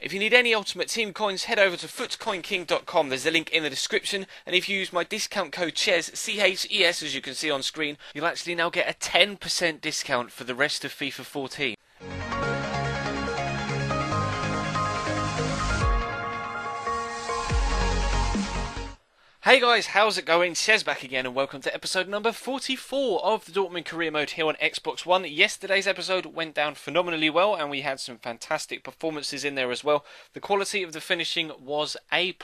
If you need any Ultimate Team coins, head over to footcoinking.com. There's a link in the description, and if you use my discount code CHES, C-H-E-S, as you can see on screen, you'll actually now get a 10% discount for the rest of FIFA 14. Hey guys, how's it going? Chez back again and welcome to episode number 44 of the Dortmund career mode here on Xbox One. Yesterday's episode went down phenomenally well and we had some fantastic performances in there as well. The quality of the finishing was A++,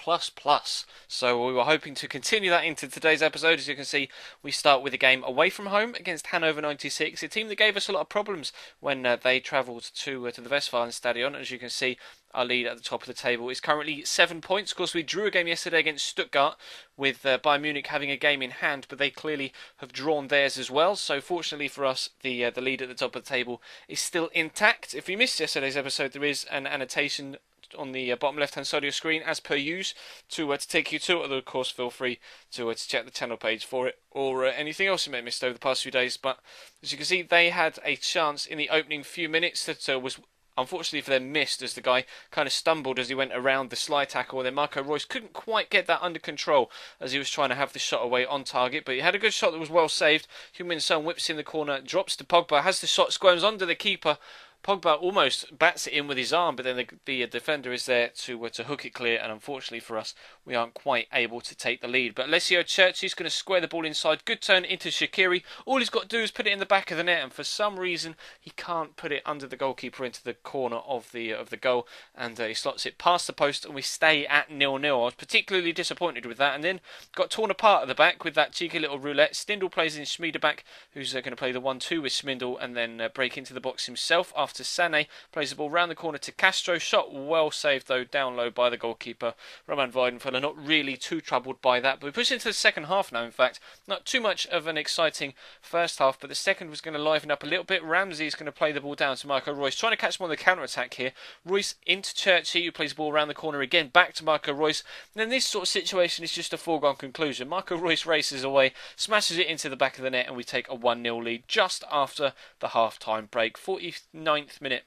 so we were hoping to continue that into today's episode. As you can see, we start with a game away from home against Hannover 96, a team that gave us a lot of problems when they travelled to the Westfalenstadion. As you can see, our lead at the top of the table is currently 7 points. Of course, we drew a game yesterday against Stuttgart with Bayern Munich having a game in hand, but they clearly have drawn theirs as well. So fortunately for us, the lead at the top of the table is still intact. If you missed yesterday's episode, there is an annotation on the bottom left-hand side of your screen, as per usual, to take you to it. Although, of course, feel free to check the channel page for it or anything else you may have missed over the past few days. But as you can see, they had a chance in the opening few minutes that was unfortunately for them missed, as the guy kind of stumbled as he went around the slide tackle. Then Marco Reus couldn't quite get that under control as he was trying to have the shot away on target, but he had a good shot that was well saved. Heung-min Son whips in the corner, drops to Pogba, has the shot, squirms under the keeper. Pogba almost bats it in with his arm, but then the defender is there to hook it clear, and unfortunately for us, we aren't quite able to take the lead. But Alessio Cerci's going to square the ball inside. Good turn into Shaqiri. All he's got to do is put it in the back of the net, and for some reason, he can't put it under the goalkeeper into the corner of the goal, and he slots it past the post, and we stay at 0-0. I was particularly disappointed with that, and then got torn apart at the back with that cheeky little roulette. Stindl plays in Schmieder back, who's going to play the 1-2 with Schmindl, and then break into the box himself after Sané plays the ball round the corner to Castro. Shot well saved though, down low by the goalkeeper. Roman Weidenfeller not really too troubled by that. But we push into the second half now, in fact. Not too much of an exciting first half, but the second was going to liven up a little bit. Ramsey's going to play the ball down to Marco Reus, trying to catch him on the counter-attack here. Reus into Cerci, who plays the ball around the corner again, back to Marco Reus. And then this sort of situation is just a foregone conclusion. Marco Reus races away, smashes it into the back of the net, and we take a 1-0 lead just after the half-time break. 49th minute.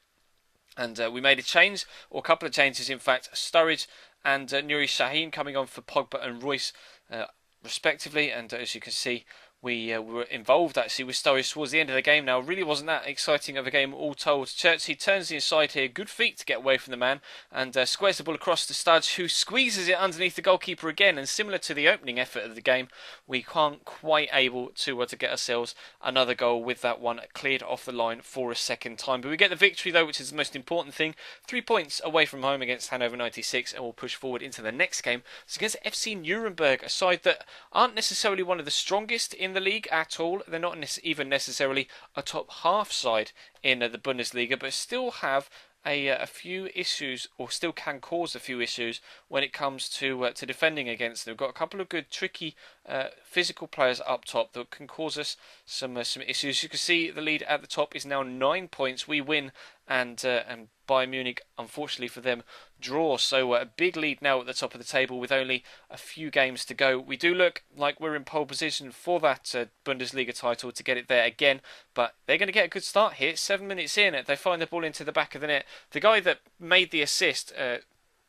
And we made a change, or a couple of changes in fact. Sturridge and Nuri Sahin coming on for Pogba and Reus respectively. And as you can see, we were involved actually with Sturridge towards the end of the game now. Really wasn't that exciting of a game all told. Cerci turns the inside here, good feet to get away from the man, and squares the ball across to Studge, who squeezes it underneath the goalkeeper again. And similar to the opening effort of the game, we can't quite able to get ourselves another goal with that one cleared off the line for a second time. But we get the victory though, which is the most important thing. 3 points away from home against Hannover 96, and we'll push forward into the next game. It's against FC Nuremberg, a side that aren't necessarily one of the strongest in the league at all. They're not even necessarily a top half side in the Bundesliga, but still have a few issues, or still can cause a few issues when it comes to defending against them. We've got a couple of good, tricky, physical players up top that can cause us some issues. You can see the lead at the top is now 9 points. We win, and Bayern Munich, unfortunately for them, draw. So a big lead now at the top of the table with only a few games to go. We do look like we're in pole position for that Bundesliga title to get it there again, but they're going to get a good start here. 7 minutes in, they find the ball into the back of the net. The guy that made the assist,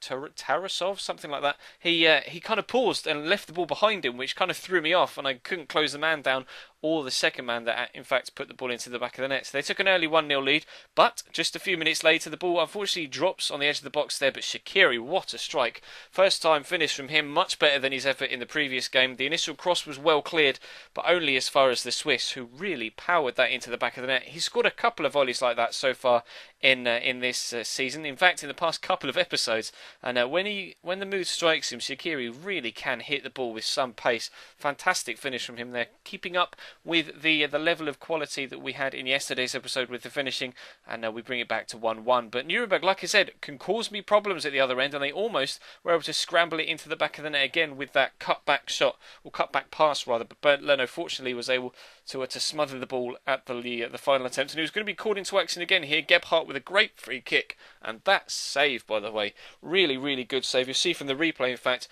Tarasov, something like that, he kind of paused and left the ball behind him, which kind of threw me off, and I couldn't close the man down, or the second man that in fact put the ball into the back of the net. So they took an early 1-0 lead, but just a few minutes later the ball unfortunately drops on the edge of the box there. But Shaqiri, what a strike. First time finish from him, much better than his effort in the previous game. The initial cross was well cleared, but only as far as the Swiss, who really powered that into the back of the net. He's scored a couple of volleys like that so far in this season, in fact in the past couple of episodes, and when the mood strikes him, Shaqiri really can hit the ball with some pace. Fantastic finish from him there, keeping up with the level of quality that we had in yesterday's episode with the finishing, and we bring it back to 1-1. But Nuremberg, like I said, can cause me problems at the other end, and they almost were able to scramble it into the back of the net again with that cut-back shot, or cut-back pass rather, but Bernd Leno fortunately was able to smother the ball at the final attempt, and he was going to be called into action again here. Gebhardt with a great free kick, and that save, by the way, really good save. You'll see from the replay, in fact,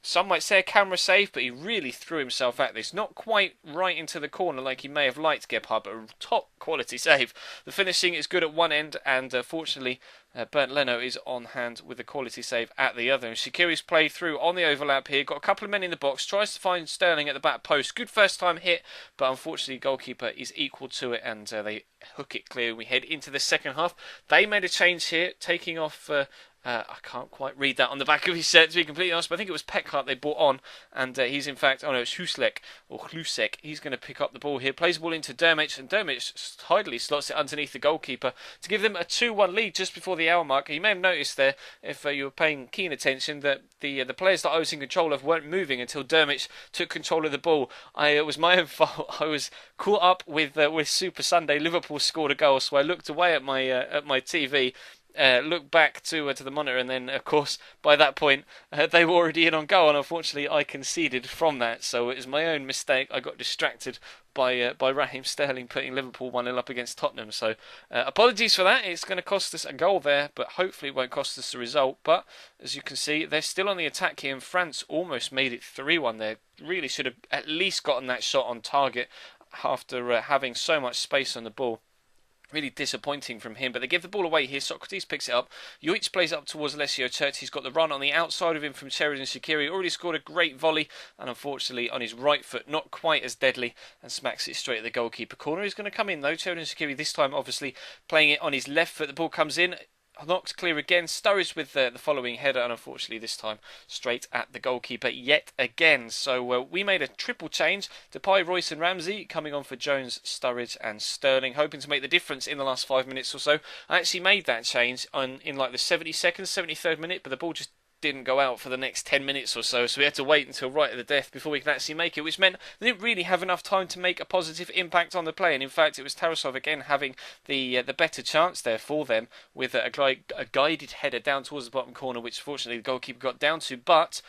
some might say a camera save, but he really threw himself at this. Not quite right into the corner like he may have liked Gebhardt, but a top quality save. The finishing is good at one end, and fortunately Bernd Leno is on hand with a quality save at the other. And Shaqiri's played through on the overlap here, got a couple of men in the box, tries to find Sterling at the back post. Good first time hit, but unfortunately goalkeeper is equal to it, and they hook it clear. We head into the second half. They made a change here, taking off I can't quite read that on the back of his shirt, to be completely honest, but I think it was Peckhart they brought on, and he's in fact, oh no, it's Husek, or Hlusek. He's going to pick up the ball here, plays the ball into Dermich, and Dermich tidily slots it underneath the goalkeeper to give them a 2-1 lead just before the hour mark. You may have noticed there, if you were paying keen attention, that the players that I was in control of weren't moving until Dermich took control of the ball. It was my own fault. I was caught up with Super Sunday. Liverpool scored a goal, so I looked away at my TV, looked back to the monitor, and then of course by that point they were already in on goal, and unfortunately I conceded from that, so it was my own mistake. I got distracted by Raheem Sterling putting Liverpool 1-0 up against Tottenham, so apologies for that. It's going to cost us a goal there, but hopefully it won't cost us the result. But as you can see, they're still on the attack here, and France almost made it 3-1 there. Really should have at least gotten that shot on target after having so much space on the ball. Really disappointing from him, but they give the ball away here. Socrates picks it up. Jovic plays up towards Alessio Church. He's got the run on the outside of him from Sheridan Shaqiri. Already scored a great volley, and unfortunately on his right foot, not quite as deadly, and smacks it straight at the goalkeeper corner. He's going to come in though. Sheridan Shaqiri this time obviously playing it on his left foot. The ball comes in, knocked clear again. Sturridge with the following header, and unfortunately this time straight at the goalkeeper yet again. So we made a triple change. Depay, Royce and Ramsey coming on for Jones, Sturridge and Sterling, hoping to make the difference in the last 5 minutes or so. I actually made that change in like the 72nd, 73rd minute, but the ball just didn't go out for the next 10 minutes or so, so we had to wait until right at the death before we could actually make it, which meant they didn't really have enough time to make a positive impact on the play. And in fact it was Tarasov again having the better chance there for them, with a guided header down towards the bottom corner, which fortunately the goalkeeper got down to. But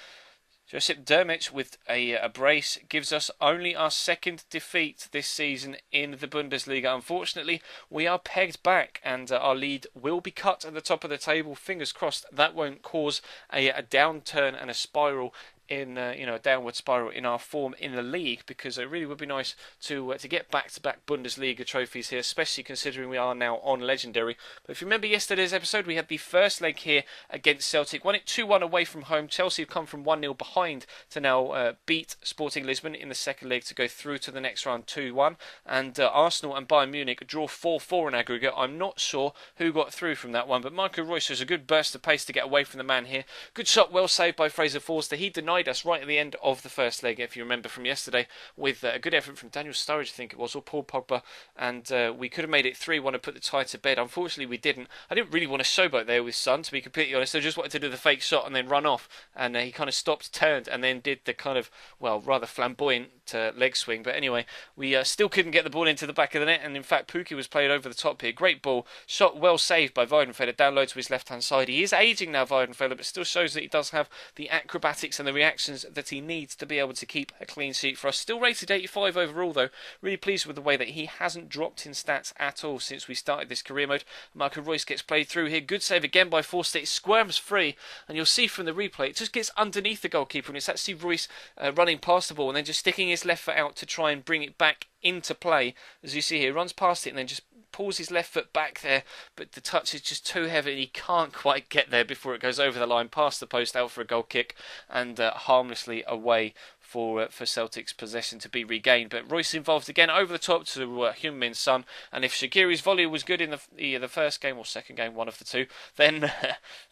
Josip Dermich with a brace gives us only our second defeat this season in the Bundesliga. Unfortunately, we are pegged back, and our lead will be cut at the top of the table. Fingers crossed that won't cause a downturn and a spiral in a downward spiral in our form in the league, because it really would be nice to get back-to-back Bundesliga trophies here, especially considering we are now on legendary. But if you remember yesterday's episode, we had the first leg here against Celtic, won it 2-1 away from home. Chelsea have come from 1-0 behind to now beat Sporting Lisbon in the second leg to go through to the next round 2-1, and Arsenal and Bayern Munich draw 4-4 in aggregate. I'm not sure who got through from that one, but Marco Reus has a good burst of pace to get away from the man here. Good shot, well saved by Fraser Forster. He denied us right at the end of the first leg, if you remember from yesterday, with a good effort from Daniel Sturridge, I think it was, or Paul Pogba, and we could have made it 3-1 and put the tie to bed. Unfortunately we didn't. I didn't really want to showboat there with Son, to be completely honest. I just wanted to do the fake shot and then run off, and he kind of stopped, turned, and then did the kind of, well, rather flamboyant leg swing. But anyway, we still couldn't get the ball into the back of the net, and in fact Pukki was played over the top here. Great ball, shot well saved by Weidenfeller, down low to his left hand side. He is aging now, Weidenfeller, but still shows that he does have the acrobatics and the reactions that he needs to be able to keep a clean sheet for us. Still rated 85 overall though. Really pleased with the way that he hasn't dropped in stats at all since we started this career mode. Marco Reus gets played through here. Good save again by Forster. It squirms free, and you'll see from the replay it just gets underneath the goalkeeper, and it's actually Reus running past the ball and then just sticking his left foot out to try and bring it back into play. As you see here, runs past it and then just pulls his left foot back there, but the touch is just too heavy and he can't quite get there before it goes over the line, past the post, out for a goal kick, and harmlessly away for Celtic's possession to be regained. But Royce involved again over the top to Heung-min Son, and if Shaqiri's volley was good in the first game or second game, one of the two, then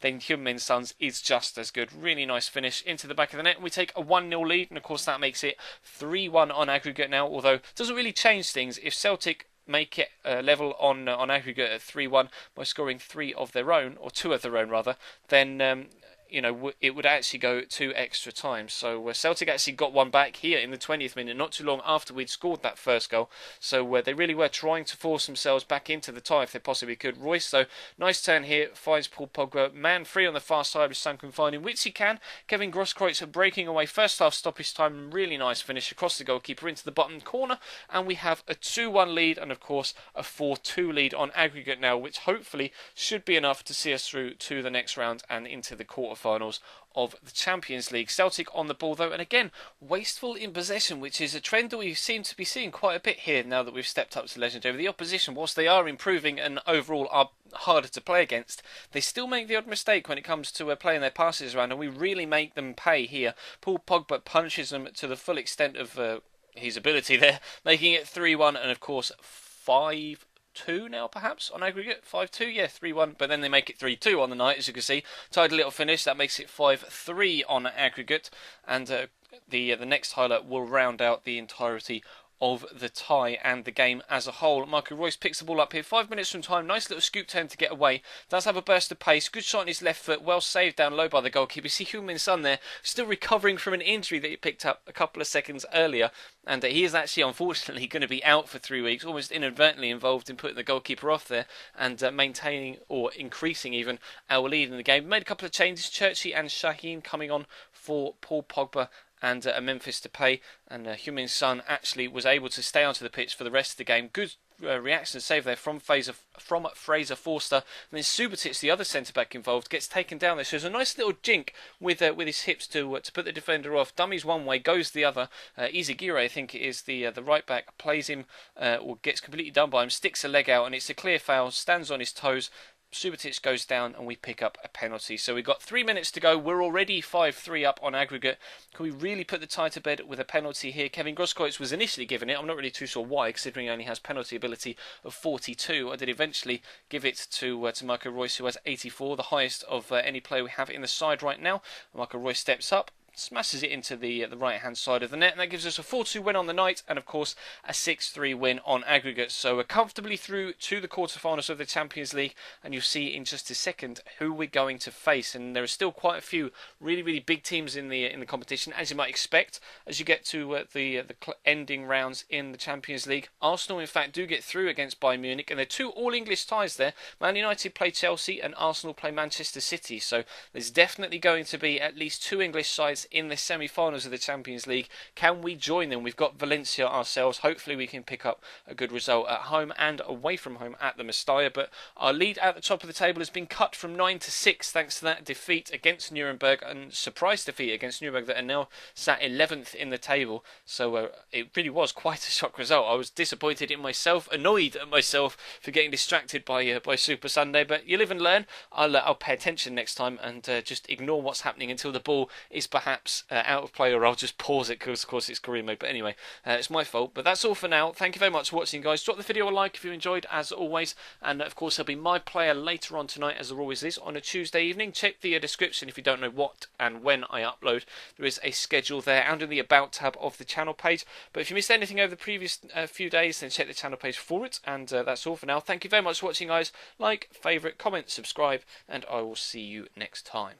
Heung-min Son's is just as good. Really nice finish into the back of the net, and we take a 1-0 lead, and of course that makes it 3-1 on aggregate now, although it doesn't really change things. If Celtic make it level on aggregate at 3-1 by scoring 3 of their own, or 2 of their own rather, then it would actually go 2 extra times. So Celtic actually got one back here in the 20th minute, not too long after we'd scored that first goal. So they really were trying to force themselves back into the tie if they possibly could. Royce, though, nice turn here, finds Paul Pogba, man free on the far side with Sun confining, which he can. Kevin Grosskreutzer breaking away, first half stoppage time, really nice finish across the goalkeeper into the bottom corner, and we have a 2-1 lead, and of course a 4-2 lead on aggregate now, which hopefully should be enough to see us through to the next round and into the quarter quarterfinals of the Champions League. Celtic on the ball though, and again wasteful in possession, which is a trend that we seem to be seeing quite a bit here now that we've stepped up to Legendary. The opposition, whilst they are improving and overall are harder to play against, they still make the odd mistake when it comes to playing their passes around, and we really make them pay here. Paul Pogba punches them to the full extent of his ability there, making it 3-1, and of course 5-2 now perhaps on aggregate. 5-2, yeah, 3-1, but then they make it 3-2 on the night, as you can see. Tidy little finish, that makes it 5-3 on aggregate, and the next highlight will round out the entirety of the tie and the game as a whole. Marco Reus picks the ball up here, 5 minutes from time, nice little scoop turn to get away, does have a burst of pace, good shot on his left foot, well saved down low by the goalkeeper. You see Heung-min Son there, still recovering from an injury that he picked up a couple of seconds earlier, and he is actually unfortunately going to be out for 3 weeks, almost inadvertently involved in putting the goalkeeper off there and maintaining or increasing even our lead in the game. We made a couple of changes, Churchy and Shaheen coming on for Paul Pogba and a Memphis Depay, and Heung-min Son actually was able to stay onto the pitch for the rest of the game. Good reaction save there from Fraser Forster, and then Subotic, the other centre-back involved, gets taken down there. So there's a nice little jink with his hips to put the defender off. Dummies one way, goes the other. Izagirre, I think it is the right-back, plays him, or gets completely done by him, sticks a leg out, and it's a clear foul, stands on his toes. Subotic goes down and we pick up a penalty. So we've got 3 minutes to go. We're already 5-3 up on aggregate. Can we really put the tie to bed with a penalty here? Kevin Grosskreutz was initially given it. I'm not really too sure why, considering he only has penalty ability of 42. I did eventually give it to Marco Reus, who has 84, the highest of any player we have in the side right now. Marco Reus steps up, smashes it into the right-hand side of the net, and that gives us a 4-2 win on the night, and of course a 6-3 win on aggregate. So we're comfortably through to the quarterfinals of the Champions League, and you'll see in just a second who we're going to face. And there are still quite a few really big teams in the competition, as you might expect, as you get to the ending rounds in the Champions League. Arsenal, in fact, do get through against Bayern Munich, and there are 2 all-English ties there. Man United play Chelsea, and Arsenal play Manchester City. So there's definitely going to be at least 2 English sides in the semi-finals of the Champions League. Can we join them? We've got Valencia ourselves. Hopefully we can pick up a good result at home and away from home at the Mestalla. But our lead at the top of the table has been cut from 9 to 6 thanks to that defeat against Nuremberg, and surprise defeat against Nuremberg, that are now sat 11th in the table. So it really was quite a shock result. I was disappointed in myself, annoyed at myself for getting distracted by Super Sunday. But you live and learn. I'll pay attention next time and just ignore what's happening until the ball is perhaps out of play, or I'll just pause it because of course it's career mode. But anyway, it's my fault. But that's all for now. Thank you very much for watching, guys. Drop the video a like if you enjoyed, as always, and of course there'll be my player later on tonight, as there always is on a Tuesday evening. Check the description if you don't know what and when I upload. There is a schedule there and in the about tab of the channel page. But if you missed anything over the previous few days, then check the channel page for it. And that's all for now. Thank you very much for watching, guys. Like, favourite, comment, subscribe, and I will see you next time.